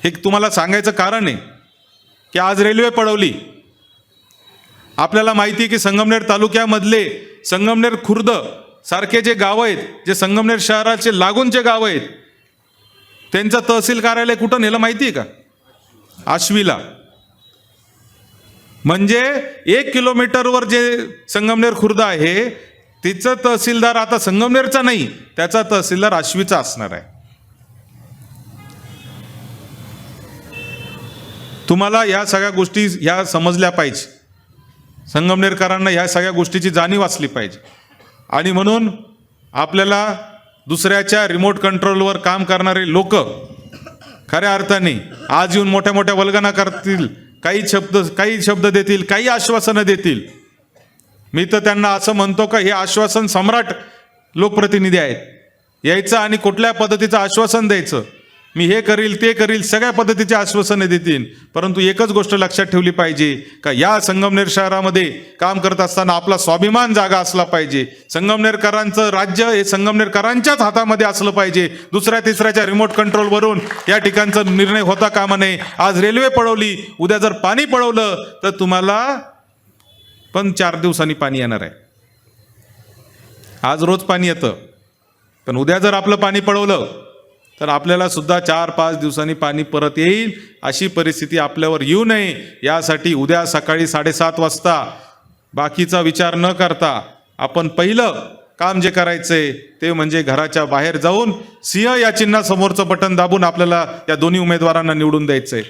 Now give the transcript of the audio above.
हे तुम्हाला सांगायचं कारण आहे की आज रेल्वे पळवली. आपल्याला माहिती आहे की संगमनेर तालुक्यामधले संगमनेर खुर्द सारखे जे गावं आहेत, जे संगमनेर शहराचे लागूनचे गावं आहेत, त्यांचं तहसील कार्यालय कुठं नेलं माहिती आहे का? आश्वीला. म्हणजे 1 किलोमीटरवर जे संगमनेर खुर्द आहे तिचं तहसीलदार आता संगमनेरचा नाही, त्याचा तहसीलदार आश्वीचा असणार आहे. तुम्हाला या सगळ्या गोष्टी ह्या समजल्या पाहिजे. संगमनेरकरांना ह्या सगळ्या गोष्टीची जाणीव असली पाहिजे. आणि म्हणून आपल्याला दुसऱ्याच्या रिमोट कंट्रोलवर काम करणारे लोक खऱ्या अर्थाने आज येऊन मोठ्या मोठ्या वल्गना करतील, काही शब्द देतील, काही आश्वासनं देतील. मी तर त्यांना असं म्हणतो का हे आश्वासन सम्राट लोकप्रतिनिधी आहेत. यायचं आणि कुठल्या पद्धतीचं आश्वासन द्यायचं, मी हे करील ते करील, सगळ्या पद्धतीचे आश्वासने देतील. परंतु एकच गोष्ट लक्षात ठेवली पाहिजे का या संगमनेर शहरामध्ये काम करत असताना आपला स्वाभिमान जागा असला पाहिजे. संगमनेरकरांचं राज्य हे संगमनेरकरांच्याच हातामध्ये असलं पाहिजे. दुसऱ्या तिसऱ्याच्या रिमोट कंट्रोलवरून या ठिकाणचा निर्णय होता कामा नये. आज रेल्वे पळवली, उद्या जर पाणी पळवलं तर तुम्हाला पण 4 दिवसांनी पाणी येणार आहे. आज रोज पाणी येतं, पण उद्या जर आपलं पाणी पळवलं तर आपल्याला सुद्धा 4-5 दिवसांनी पाणी परत येईल. अशी परिस्थिती आपल्यावर येऊ नये यासाठी उद्या सकाळी 7:30 वाजता बाकीचा विचार न करता आपण पहिलं काम जे करायचंय ते म्हणजे घराच्या बाहेर जाऊन सिंह या चिन्हासमोरचं बटन दाबून आपल्याला या दोन्ही उमेदवारांना निवडून द्यायचंय.